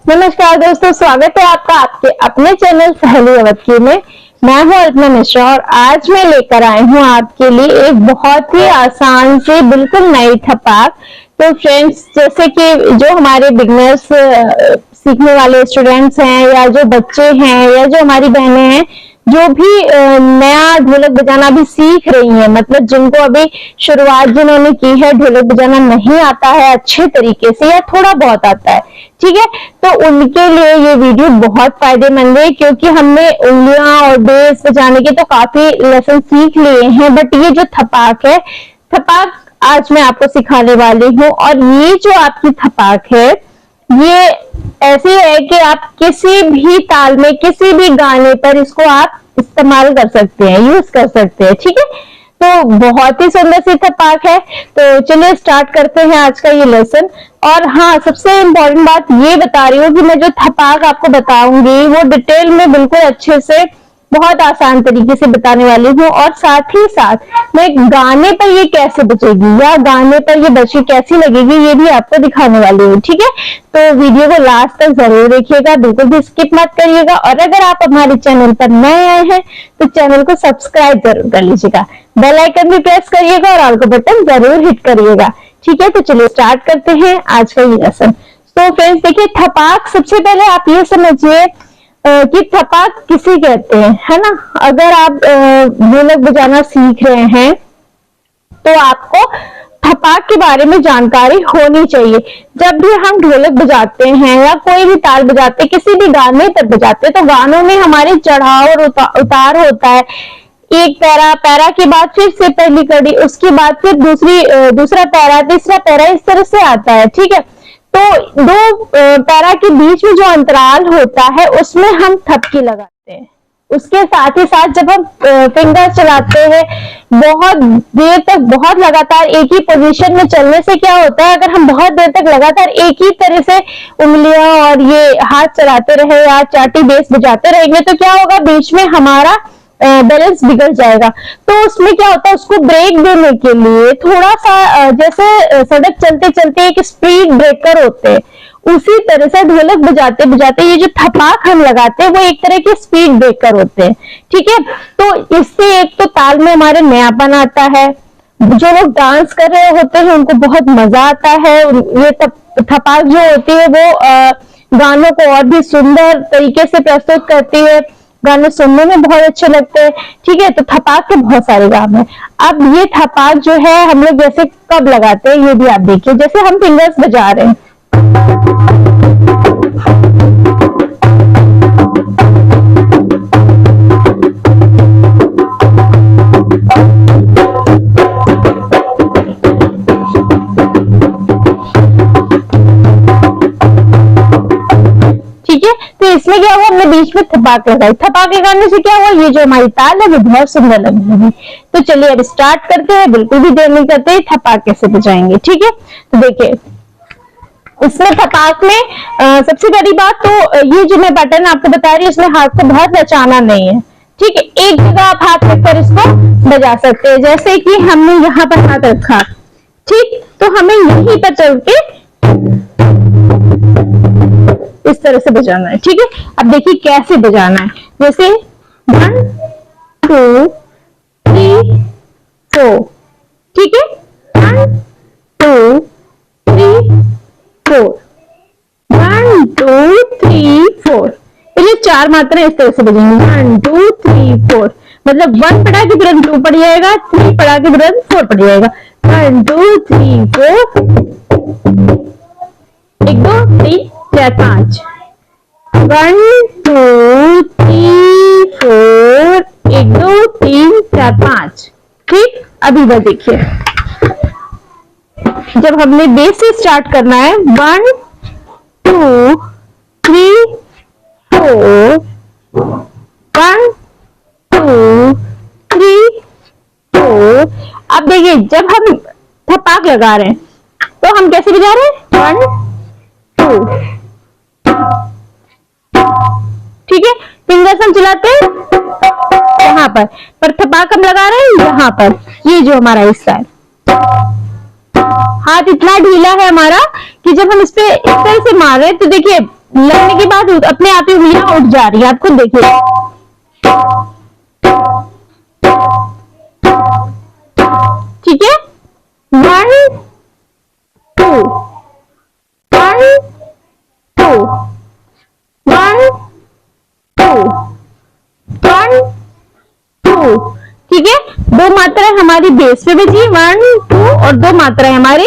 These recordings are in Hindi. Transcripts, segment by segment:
नमस्कार दोस्तों, स्वागत है आपका आपके अपने चैनल सहेली अवधकी में। मैं हूं अल्पना मिश्रा और आज मैं लेकर आई हूं आपके लिए एक बहुत ही आसान से बिल्कुल नई थपाक। तो फ्रेंड्स, जैसे कि जो हमारे बिगनर्स सीखने वाले स्टूडेंट्स हैं या जो बच्चे हैं या जो हमारी बहनें हैं जो भी नया ढोलक बजाना भी सीख रही हैं, मतलब जिनको अभी शुरुआत जिन्होंने की है, ढोलक बजाना नहीं आता है अच्छे तरीके से या थोड़ा बहुत आता है, ठीक है, तो उनके लिए ये वीडियो बहुत फायदेमंद है क्योंकि हमने उंगलियां और बेस बजाने के तो काफी लेसन सीख लिए हैं, बट ये जो थपाक है, थपाक आज मैं आपको सिखाने वाली हूँ। और ये जो आपकी थपाक है ये ऐसी है कि आप किसी भी ताल में किसी भी गाने पर इसको आप इस्तेमाल कर सकते हैं, यूज कर सकते हैं, ठीक है। तो बहुत ही सुंदर सी थपाक है। तो चलिए स्टार्ट करते हैं आज का ये लेसन। और हाँ, सबसे इम्पोर्टेंट बात ये बता रही हूँ कि मैं जो थपाक आपको बताऊंगी वो डिटेल में बिल्कुल अच्छे से बहुत आसान तरीके से बताने वाली हूँ, और साथ ही साथ मैं गाने पर ये कैसे बजेगी या गाने पर ये बची कैसी लगेगी ये भी आपको दिखाने वाली हूँ, ठीक है। तो वीडियो को लास्ट तक जरूर देखिएगा, बिल्कुल भी स्किप मत करिएगा। और अगर आप हमारे चैनल पर नए आए हैं तो चैनल को सब्सक्राइब जरूर कर लीजिएगा, बेल आइकन भी प्रेस करिएगा और ऑल का बटन जरूर हिट करिएगा, ठीक है। तो चलिए स्टार्ट करते हैं आज का ये लेसन। तो फ्रेंड्स देखिए, थपाक सबसे पहले आप ये समझिए कि थपाक किसे कहते हैं, है ना। अगर आप ढोलक बजाना सीख रहे हैं तो आपको थपाक के बारे में जानकारी होनी चाहिए। जब भी हम ढोलक बजाते हैं या कोई भी ताल बजाते, किसी भी गाने पर बजाते, तो गानों में हमारे चढ़ाव और उतार होता है। एक पैरा, पैरा के बाद फिर से पहली कड़ी, उसके बाद फिर दूसरा पैरा, तीसरा पैरा, इस तरह से आता है, ठीक है। तो दो पैरा के बीच में जो अंतराल होता है उसमें हम थपकी लगाते हैं। उसके साथ ही साथ जब हम फिंगर चलाते हैं बहुत देर तक, बहुत लगातार एक ही पोजीशन में चलने से क्या होता है, अगर हम बहुत देर तक लगातार एक ही तरह से उंगलियां और ये हाथ चलाते रहे या चाटी बेस बजाते रहेंगे तो क्या होगा, बीच में हमारा बैलेंस बिगड़ जाएगा। तो उसमें क्या होता है, उसको ब्रेक देने के लिए थोड़ा सा जैसे सड़क चलते चलते एक स्पीड ब्रेकर होते हैं, उसी तरह से ढोलक बजाते बजाते ये जो थपाक हम लगाते हैं वो एक तरह के स्पीड ब्रेकर होते हैं, ठीक है। तो इससे एक तो ताल में हमारे नयापन आता है, जो लोग डांस कर रहे होते हैं उनको बहुत मजा आता है। ये थपाक जो होती है वो गानों को और भी सुंदर तरीके से प्रस्तुत करती है, गाने सुनने में बहुत अच्छे लगते हैं, ठीक है। तो थपाक के बहुत सारे काम है। अब ये थपाक जो है हम लोग जैसे कब लगाते हैं ये भी आप देखिए, जैसे हम फिंगर्स बजा रहे हैं, तो इसमें क्या हुआ, हमने बीच में थपाक लगाई, थपाक लगाने से क्या हुआ, ये जो हमारी ताल है वो बहुत सुंदर लगने लगी। तो चलिए अब स्टार्ट करते हैं, बिल्कुल भी देर नहीं करते, थपाक कैसे बजाएंगे, ठीक है। तो देखिए इसमें थपाक में सबसे बड़ी बात तो ये जो मैं पैटर्न आपको बता रही हूँ इसमें हाथ को बहुत नचाना नहीं है, ठीक है। एक जगह आप हाथ रखकर इसको बजा सकते हैं, जैसे कि हमने यहाँ पर हाथ रखा, ठीक, तो हमें यहीं पर चल के इस तरह से बजाना है, ठीक है। अब देखिए कैसे बजाना है, जैसे 1 2 3 4, ठीक है, 1 2 3 4, 1 2 3 4। ये 4 मात्रा इस तरह से बजेंगे, 1 2 3 4, मतलब 1 पढ़ा के तुरंत 2 पड़ जाएगा, 3 पढ़ा के तुरंत 4 पड़ जाएगा, 1 2 3 4, 1 2 3 4 5, 1 2 3 4, 1 2 3 4 5, ठीक। अभी बस देखिए, जब हमने बेस से स्टार्ट करना है, 1 2 3 4, 1 2 3 4। अब देखिए जब हम थपाक लगा रहे हैं तो हम कैसे बजा रहे हैं, 1 2, ठीक है। फिंगर्स हम चलाते हैं यहाँ पर थपाक हम लगा रहे हैं यहाँ पर, ये जो हमारा हिस्सा है, हाथ इतना ढीला है हमारा कि जब हम इस पे इस तरह से मार रहे हैं तो देखिए लगने के बाद अपने आप ही उंगलियां उठ जा रही है, आप खुद देखिए। ठीक है, 1 2 1 2 1 2 1 2। ठीक है, 2 मात्राएं हमारी बेस पे बजी, 1 2, और 2 मात्राएं हमारी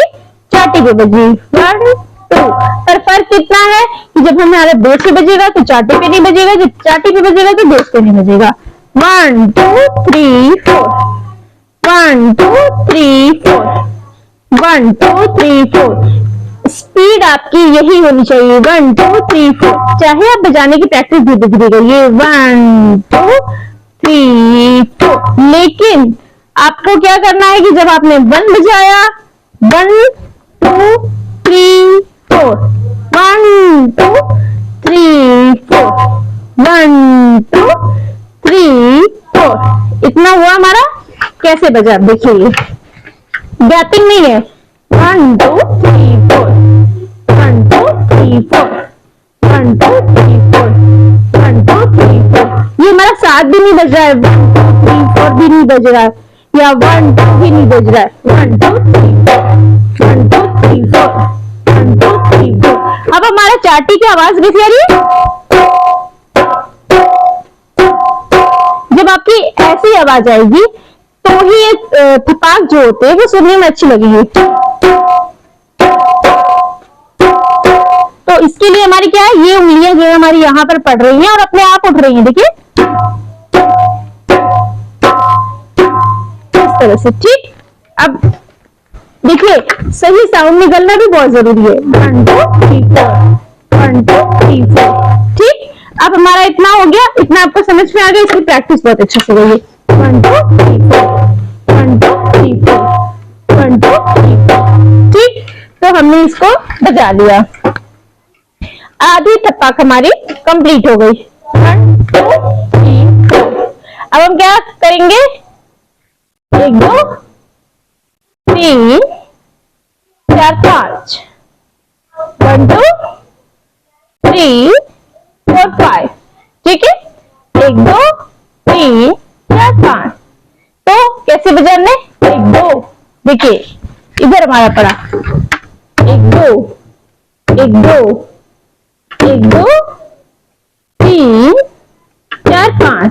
चाटी पे बजी, 1 2। पर फर्क कितना है कि जब हमारे बेस पे बजेगा तो चाटी पे नहीं बजेगा, जब चाटी पे बजेगा तो बेस पे नहीं बजेगा। 1 2 3 4 1 2 3 4 1 2 3 4। स्पीड आपकी यही होनी चाहिए, 1 2 3 4। चाहे आप बजाने की प्रैक्टिस धीरे धीरे करिए, 1 2 3 4। लेकिन आपको क्या करना है कि जब आपने 1 बजाया, 1 2 3 4 1 2 3 4 1 2 3 4। इतना हुआ हमारा। कैसे बजा आप देखिए, गैपिंग नहीं है। 1 2 3 4 1 2 3 4 1 2 3 4 1 2 3 4। ये हमारा 7 भी नहीं बज रहा है, 1 2 3 4 भी नहीं बज रहा है, या 1 2 भी नहीं बज रहा है। 1 2 3 4 1 2 3 4 1 2 3 4। अब हमारा चाटी की आवाज कैसी आ रही है? जब आपकी ऐसी आवाज आएगी तो ही ये थपाक जो होते हैं वो सुनने में अच्छी लगेगी। तो इसके लिए हमारी क्या है, ये उंगलियां जो है हमारी यहाँ पर पड़ रही हैं और अपने आप उठ रही हैं, देखिए इस तरह से। ठीक, अब देखिए सही साउंड निकलना भी बहुत जरूरी है। 1 2 3 4 1 2 3 4। ठीक, अब हमारा इतना हो गया, इतना आपको समझ में आ गया, इसकी प्रैक्टिस बहुत अच्छे से करिए। 1 2 3 4 1 2 3 4 1 2 3 4। ठीक, तो हमने इसको बजा लिया, आधी थप्पाक हमारी कंप्लीट हो गई। 1 2 3 4। अब हम क्या करेंगे, 1 2 3 4 5 1 2 3 4 5। ठीक है, 1 2 3 4 5। तो कैसे बजाने, 1 2, देखिए इधर हमारा पड़ा, 1 2 1 2 1 2 3 4 5।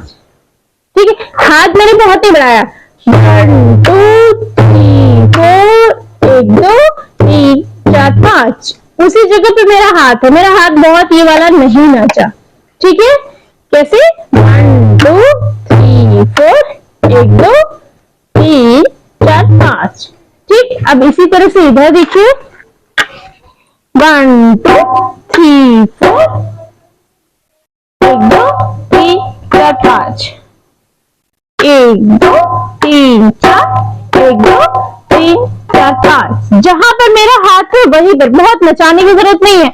ठीक है, हाथ मैंने बहुत ही बढ़ाया, 1 2 3 4 1 2 3 4 5। उसी जगह पे मेरा हाथ है, मेरा हाथ बहुत ये वाला नहीं नाचा। ठीक है, कैसे, 1 2 3 4 1 2 3 4 5। ठीक, अब इसी तरह से इधर देखिए, 1 2 3 4 1 2 3 4 5 1 2 3 4 1 2 3 4 5। जहां पर मेरा हाथ है वहीं पर, बहुत नचाने की जरूरत नहीं है।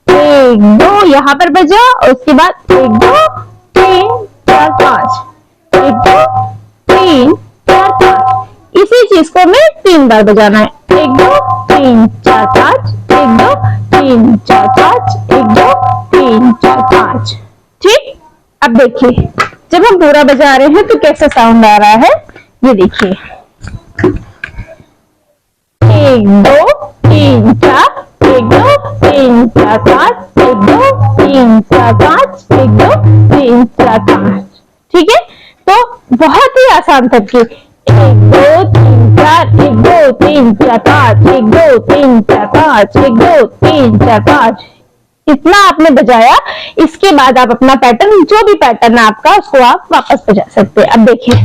1 2 यहाँ पर बजा और उसके बाद 1 2 3 4 5 1 2 3 4 5। इसी चीज को मैं 3 बार बजाना है, 1 2 3 4 5 1 2 3 4 5 1 2 3 4 5। ठीक, अब देखिए जब हम पूरा बजा रहे हैं तो कैसा साउंड आ रहा है, ये देखिए, 1 2 3 4 1 2 3 4 5 1 2 3 4 5 1 2 3 4 5। ठीक है, तो बहुत ही आसान तरीके, 1 2 3 4 1 2 3 4 5 1 2 3 4 5 1 2 3 4 5। इतना आपने बजाया, इसके बाद आप अपना पैटर्न, जो भी पैटर्न है आपका, उसको आप वापस बजा सकते हैं। अब देखिए,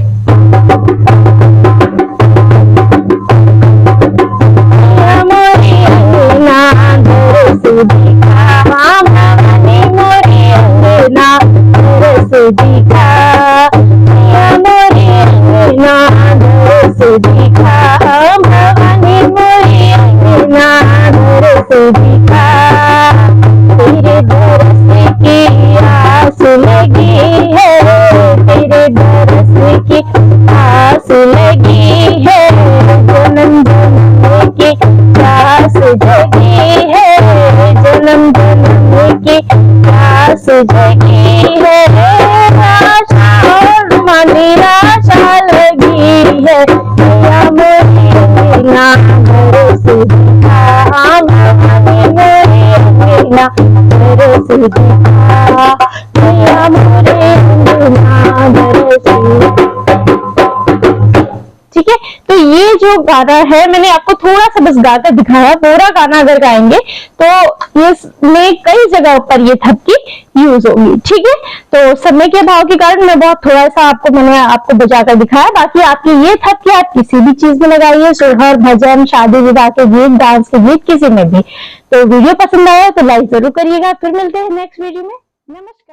तेरे दरस की आस लगी है, तेरे दरस की आस लगी है, जन्म जन्म की प्यास जगी है, जन्म जन्म की प्यास जगी है, आशा और निराशा लगी है, मैया मोरी अंगना बरस दिखा, मैया मोरी अंगना बरस दिखा, मैया मोरी अंगना बरस। ठीक है, तो ये जो गाना है मैंने आपको थोड़ा सा बस गाकर दिखाया, पूरा गाना अगर गाएंगे तो इसमें कई जगह पर ये थपकी यूज होगी। ठीक है, तो समय के अभाव के कारण मैं बहुत थोड़ा सा मैंने आपको बजाकर दिखाया, बाकी आपकी ये थपकी आप किसी भी चीज में लगाइए, सोहर, भजन, शादी विवाह के गीत, डांस के गीत, किसी में भी। तो वीडियो पसंद आया तो लाइक जरूर करिएगा। फिर मिलते हैं नेक्स्ट वीडियो में। नमस्कार।